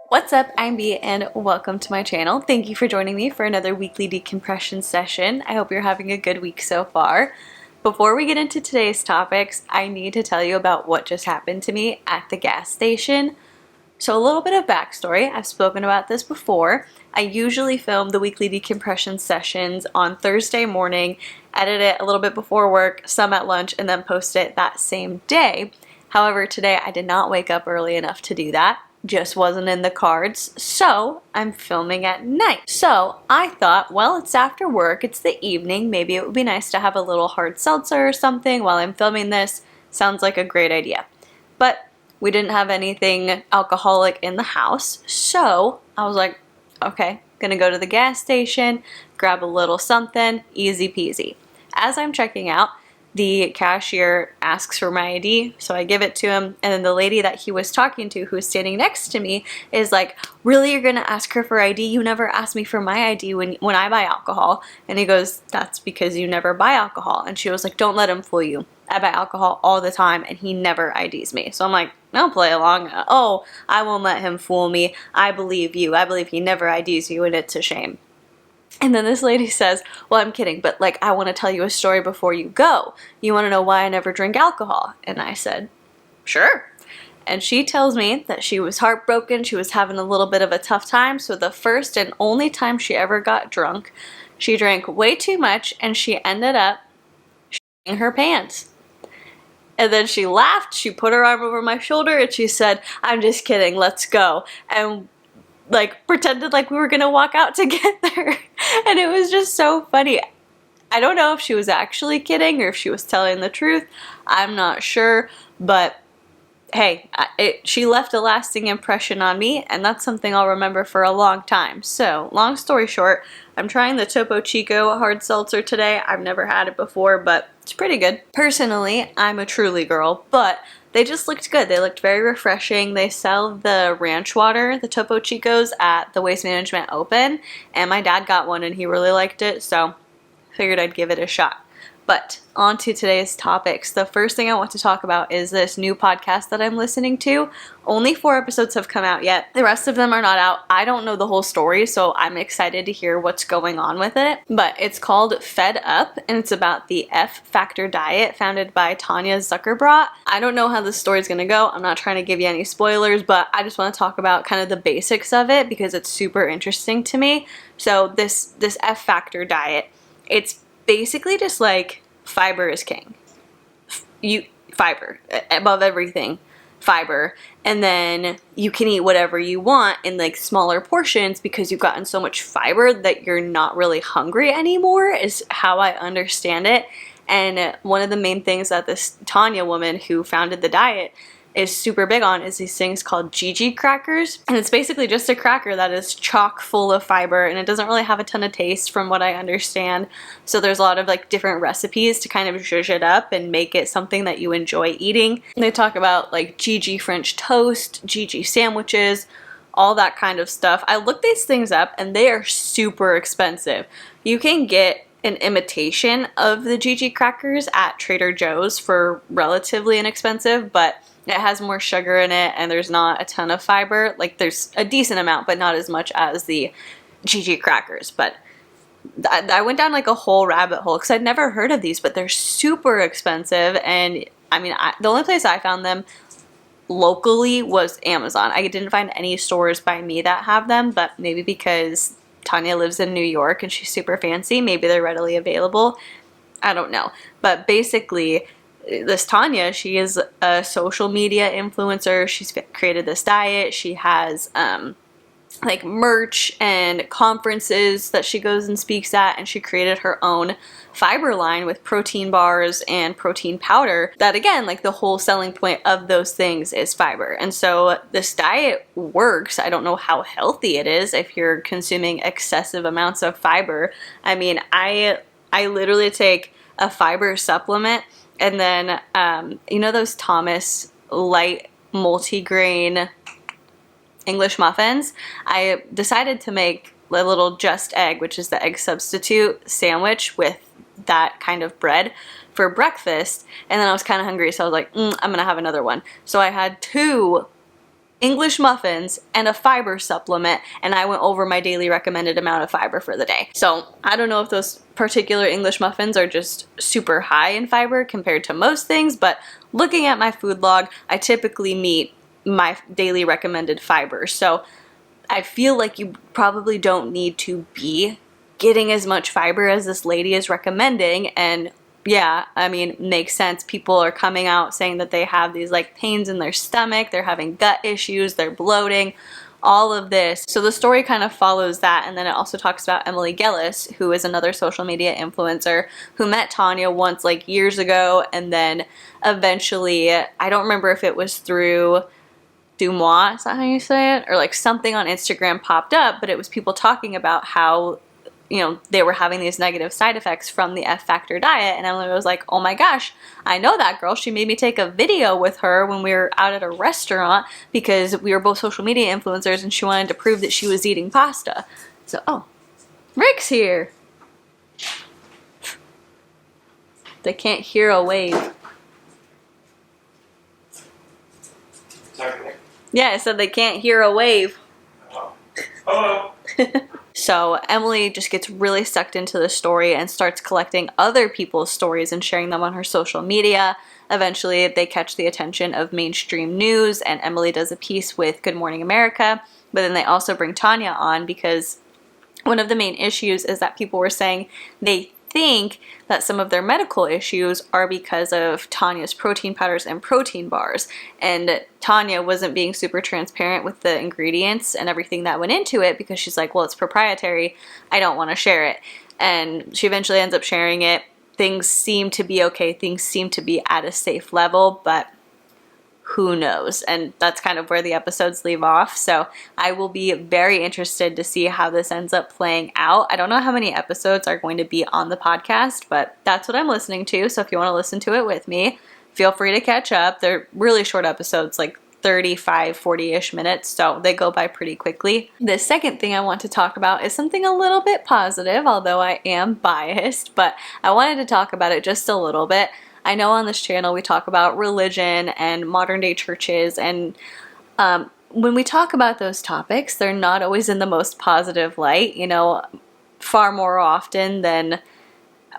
What's up, I'm B and welcome to my channel. Thank you for joining me for another weekly decompression session. I hope you're having a good week so far. Before we get into today's topics, I need to tell you about what just happened to me at the gas station. So a little bit of backstory, I've spoken about this before. I usually film the weekly decompression sessions on Thursday morning, edit it a little bit before work, some at lunch, and then post it that same day. However, today I did not wake up early enough to do that. Just wasn't in the cards, so I'm filming at night. So I thought, well, it's after work, it's the evening, maybe it would be nice to have a little hard seltzer or something while I'm filming this. Sounds like a great idea. But we didn't have anything alcoholic in the house, so I was like, okay, gonna go to the gas station, grab a little something, easy peasy. As I'm checking out, the cashier asks for my ID, so I give it to him, and then the lady that he was talking to, who's standing next to me, is like, really, you're gonna ask her for ID? You never ask me for my ID when I buy alcohol. And he goes, that's because you never buy alcohol. And she was like, don't let him fool you. I buy alcohol all the time, and he never IDs me. So I'm like, don't play along. Oh, I won't let him fool me. I believe you. I believe he never IDs you, and it's a shame. And then this lady says, well, I'm kidding, but like, I want to tell you a story before you go. You want to know why I never drink alcohol? And I said, sure. And she tells me that she was heartbroken. She was having a little bit of a tough time. So the first and only time she ever got drunk, she drank way too much and she ended up shitting her pants. And then she laughed. She put her arm over my shoulder and she said, I'm just kidding. Let's go. And like pretended like we were gonna walk out together. And it was just so funny. I don't know if she was actually kidding or if she was telling the truth. I'm not sure, but hey, she left a lasting impression on me, and that's something I'll remember for a long time. So, long story short, I'm trying the Topo Chico hard seltzer today. I've never had it before, but it's pretty good. Personally, I'm a Truly girl, but they just looked good. They looked very refreshing. They sell the ranch water, the Topo Chicos, at the Waste Management Open, and my dad got one and he really liked it, so figured I'd give it a shot. But on to today's topics. The first thing I want to talk about is this new podcast that I'm listening to. Only 4 episodes have come out yet. The rest of them are not out. I don't know the whole story, so I'm excited to hear what's going on with it. But it's called Fed Up, and it's about the F Factor diet founded by Tanya Zuckerbrot. I don't know how this story is going to go. I'm not trying to give you any spoilers, but I just want to talk about kind of the basics of it because it's super interesting to me. So this F Factor diet, it's basically just like fiber is king. Fiber above everything. Fiber. And then you can eat whatever you want in like smaller portions because you've gotten so much fiber that you're not really hungry anymore, is how I understand it. And one of the main things that this Tanya woman who founded the diet is super big on is these things called Gigi crackers, and it's basically just a cracker that is chock full of fiber, and it doesn't really have a ton of taste from what I understand. So there's a lot of like different recipes to kind of zhuzh it up and make it something that you enjoy eating. And they talk about like Gigi French toast, Gigi sandwiches, all that kind of stuff. I looked these things up and they are super expensive. You can get an imitation of the Gigi crackers at Trader Joe's for relatively inexpensive, but it has more sugar in it and there's not a ton of fiber. Like there's a decent amount, but not as much as the Gigi crackers. But I went down like a whole rabbit hole because I'd never heard of these, but they're super expensive. And I mean, the only place I found them locally was Amazon. I didn't find any stores by me that have them, but maybe because Tanya lives in New York and she's super fancy, maybe they're readily available. I don't know. But basically, this Tanya, she is a social media influencer. She's created this diet. She has like merch and conferences that she goes and speaks at, and she created her own fiber line with protein bars and protein powder that, again, like the whole selling point of those things is fiber. And so this diet works. I don't know how healthy it is if you're consuming excessive amounts of fiber. I mean, I literally take a fiber supplement. And then, you know those Thomas light multigrain English muffins? I decided to make a little just egg, which is the egg substitute sandwich with that kind of bread for breakfast. And then I was kind of hungry, so I was like, I'm going to have another one. So I had 2 English muffins, and a fiber supplement, and I went over my daily recommended amount of fiber for the day. So I don't know if those particular English muffins are just super high in fiber compared to most things, but looking at my food log, I typically meet my daily recommended fiber. So I feel like you probably don't need to be getting as much fiber as this lady is recommending. And yeah, I mean, makes sense. People are coming out saying that they have these like pains in their stomach, they're having gut issues, they're bloating, all of this. So the story kind of follows that, and then it also talks about Emily Gillis, who is another social media influencer who met Tanya once like years ago, and then eventually, I don't remember if it was through Dumois, is that how you say it? Or like something on Instagram popped up, but it was people talking about how, you know, they were having these negative side effects from the F Factor diet, and Emily was like, oh my gosh, I know that girl. She made me take a video with her when we were out at a restaurant because we were both social media influencers and she wanted to prove that she was eating pasta. So, oh, Rick's here. They can't hear a wave. Sorry. Yeah, I said they can't hear a wave. Oh. Hello. So Emily just gets really sucked into the story and starts collecting other people's stories and sharing them on her social media. Eventually, they catch the attention of mainstream news, and Emily does a piece with Good Morning America, but then they also bring Tanya on because one of the main issues is that people were saying they think that some of their medical issues are because of Tanya's protein powders and protein bars, and Tanya wasn't being super transparent with the ingredients and everything that went into it because she's like, well, it's proprietary, I don't want to share it. And she eventually ends up sharing it. Things seem to be okay, things seem to be at a safe level, but who knows? And that's kind of where the episodes leave off. So I will be very interested to see how this ends up playing out. I don't know how many episodes are going to be on the podcast, but that's what I'm listening to. So if you want to listen to it with me, feel free to catch up. They're really short episodes, like 35, 40-ish minutes, so they go by pretty quickly. The second thing I want to talk about is something a little bit positive, although I am biased, but I wanted to talk about it just a little bit. I know on this channel we talk about religion and modern day churches, and when we talk about those topics, they're not always in the most positive light. You know, far more often than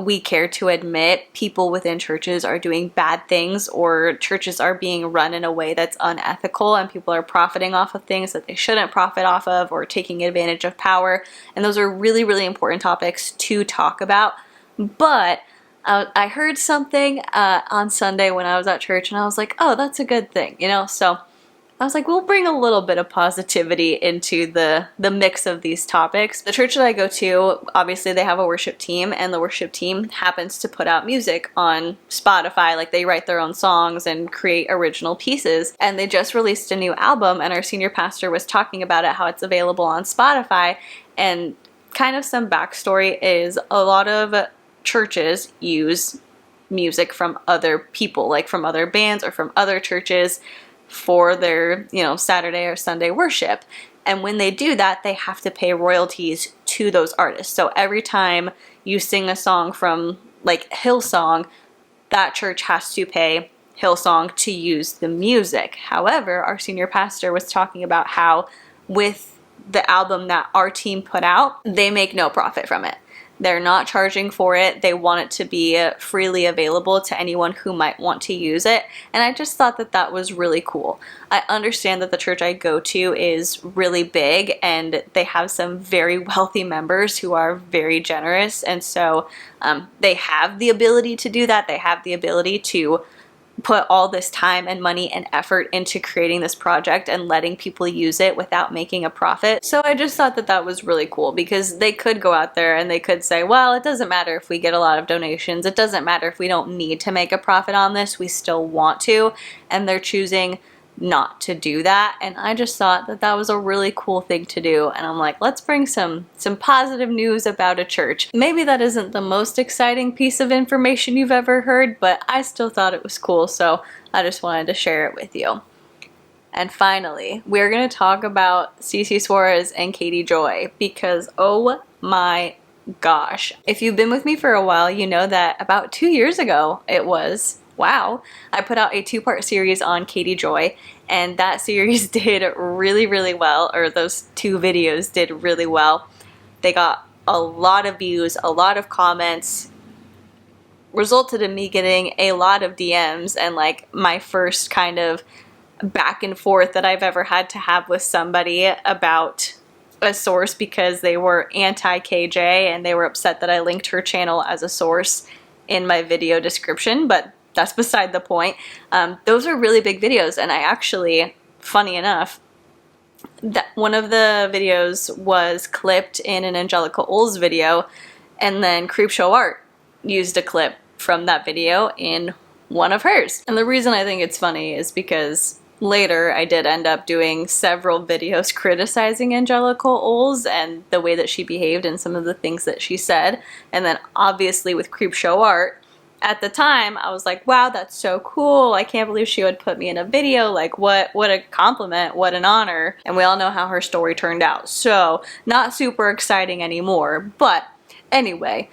we care to admit, people within churches are doing bad things, or churches are being run in a way that's unethical, and people are profiting off of things that they shouldn't profit off of, or taking advantage of power. And those are really, really important topics to talk about. But I heard something on Sunday when I was at church, and I was like, oh, that's a good thing, you know? So I was like, we'll bring a little bit of positivity into the mix of these topics. The church that I go to, obviously they have a worship team, and the worship team happens to put out music on Spotify. Like, they write their own songs and create original pieces. And they just released a new album, and our senior pastor was talking about it, how it's available on Spotify. And kind of some backstory is a lot of churches use music from other people, like from other bands or from other churches, for their, you know, Saturday or Sunday worship. And when they do that, they have to pay royalties to those artists. So every time you sing a song from like Hillsong, that church has to pay Hillsong to use the music. However, our senior pastor was talking about how with the album that our team put out, they make no profit from it. They're not charging for it. They want it to be freely available to anyone who might want to use it. And I just thought that that was really cool. I understand that the church I go to is really big, and they have some very wealthy members who are very generous. And so they have the ability to do that. They have the ability to put all this time and money and effort into creating this project and letting people use it without making a profit. So I just thought that that was really cool, because they could go out there and they could say, well, it doesn't matter if we get a lot of donations. It doesn't matter if we don't need to make a profit on this. We still want to. And they're choosing not to do that. And I just thought that that was a really cool thing to do. And I'm like, let's bring some positive news about a church. Maybe that isn't the most exciting piece of information you've ever heard, but I still thought it was cool. So I just wanted to share it with you. And finally, we're going to talk about Cece Suarez and Katie Joy, because oh my gosh. If you've been with me for a while, you know that about 2 years ago, it was, wow, I put out a 2-part series on Katie Joy, and that series did really, really well, or those 2 videos did really well. They got a lot of views, a lot of comments, resulted in me getting a lot of DMs, and like my first kind of back and forth that I've ever had to have with somebody about a source because they were anti-KJ and they were upset that I linked her channel as a source in my video description, but that's beside the point. Those are really big videos, and I actually, funny enough, that one of the videos was clipped in an Angelica Oles video, and then Creepshow Art used a clip from that video in one of hers. And the reason I think it's funny is because later I did end up doing several videos criticizing Angelica Oles and the way that she behaved and some of the things that she said. And then obviously with Creepshow Art, at the time I was like, wow, that's so cool. I can't believe she would put me in a video. Like, what a compliment, what an honor. And we all know how her story turned out. So not super exciting anymore. But anyway,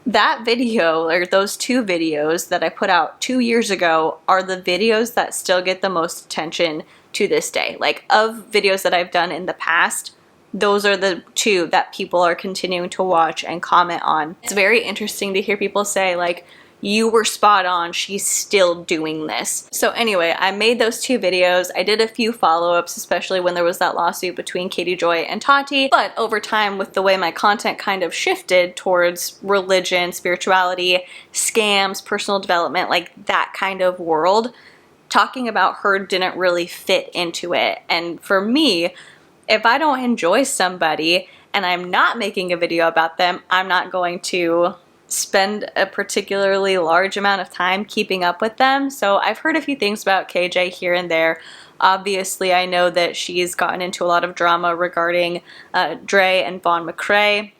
that video, or those 2 videos that I put out 2 years ago, are the videos that still get the most attention to this day. Like, of videos that I've done in the past, those are the 2 that people are continuing to watch and comment on. It's very interesting to hear people say, like, you were spot on, she's still doing this. So anyway, I made those 2 videos. I did a few follow-ups, especially when there was that lawsuit between Katie Joy and Tati. But over time, with the way my content kind of shifted towards religion, spirituality, scams, personal development, like that kind of world, talking about her didn't really fit into it. And for me, if I don't enjoy somebody and I'm not making a video about them, I'm not going to spend a particularly large amount of time keeping up with them. So I've heard a few things about KJ here and there. Obviously, I know that she's gotten into a lot of drama regarding Dre and Vaughn McCrae.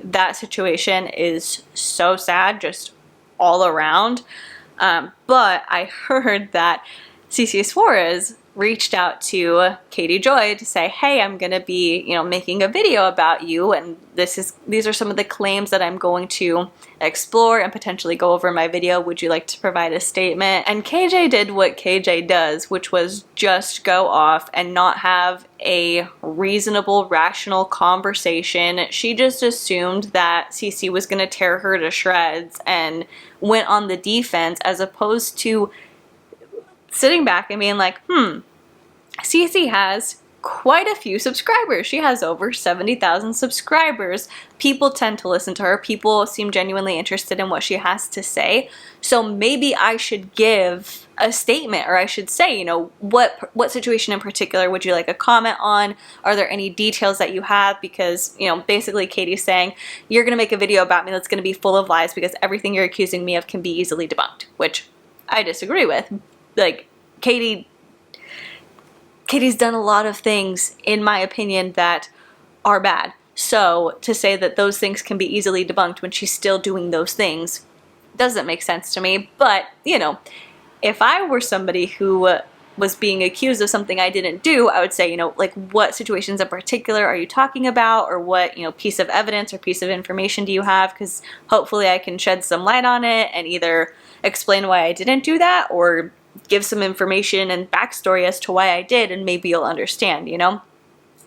That situation is so sad, just all around. But I heard that Cece Suarez reached out to Katie Joy to say, hey, I'm gonna be, making a video about you, and these are some of the claims that I'm going to explore and potentially go over in my video. Would you like to provide a statement? And KJ did what KJ does, which was just go off and not have a reasonable, rational conversation. She just assumed that Cece was gonna tear her to shreds and went on the defense, as opposed to sitting back and being like, Cece has quite a few subscribers. She has over 70,000 subscribers. People tend to listen to her. People seem genuinely interested in what she has to say. So maybe I should give a statement, or I should say, what situation in particular would you like a comment on? Are there any details that you have? Because, basically Katie's saying, you're going to make a video about me that's going to be full of lies because everything you're accusing me of can be easily debunked, which I disagree with. Like, Katie's done a lot of things, in my opinion, that are bad. So to say that those things can be easily debunked when she's still doing those things doesn't make sense to me. But, if I were somebody who was being accused of something I didn't do, I would say, like, what situations in particular are you talking about? Or what, piece of evidence or piece of information do you have? Because hopefully I can shed some light on it and either explain why I didn't do that, or give some information and backstory as to why I did, and maybe you'll understand,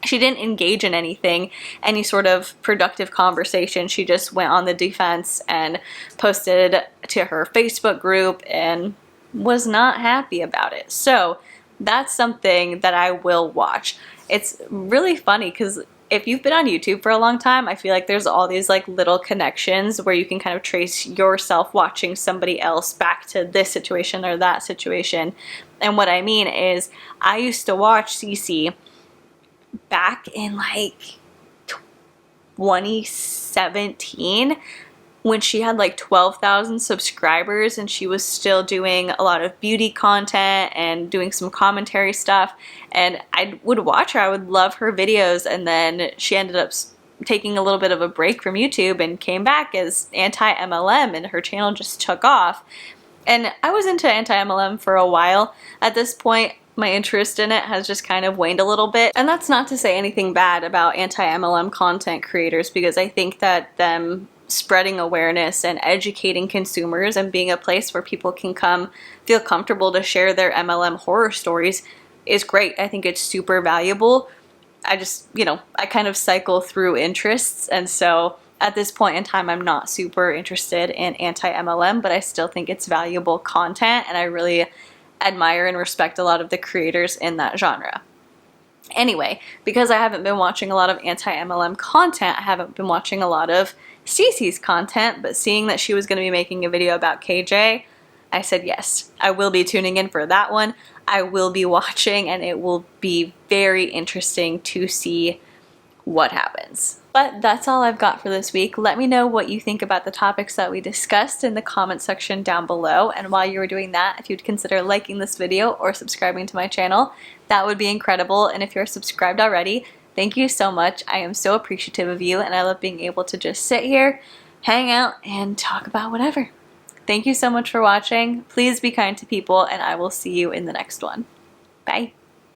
She didn't engage in any sort of productive conversation. She just went on the defense and posted to her Facebook group and was not happy about it. So that's something that I will watch. It's really funny because if you've been on YouTube for a long time, I feel like there's all these like little connections where you can kind of trace yourself watching somebody else back to this situation or that situation. And what I mean is, I used to watch Cece back in like 2017 when she had like 12,000 subscribers, and she was still doing a lot of beauty content and doing some commentary stuff. And I would watch her, I would love her videos, and then she ended up taking a little bit of a break from YouTube and came back as anti-MLM, and her channel just took off. And I was into anti-MLM for a while. At this point, my interest in it has just kind of waned a little bit. And that's not to say anything bad about anti-MLM content creators, because I think that them spreading awareness and educating consumers and being a place where people can come feel comfortable to share their MLM horror stories is great. I think it's super valuable. I just, I kind of cycle through interests, and so at this point in time, I'm not super interested in anti-MLM, but I still think it's valuable content, and I really admire and respect a lot of the creators in that genre. Anyway, because I haven't been watching a lot of anti-MLM content, I haven't been watching a lot of Cece's content, but seeing that she was going to be making a video about KJ, I said yes, I will be tuning in for that one. I will be watching, and it will be very interesting to see what happens. But that's all I've got for this week. Let me know what you think about the topics that we discussed in the comment section down below. And while you were doing that, if you'd consider liking this video or subscribing to my channel, that would be incredible. And if you're subscribed already, thank you so much. I am so appreciative of you, and I love being able to just sit here, hang out, and talk about whatever. Thank you so much for watching. Please be kind to people, and I will see you in the next one. Bye.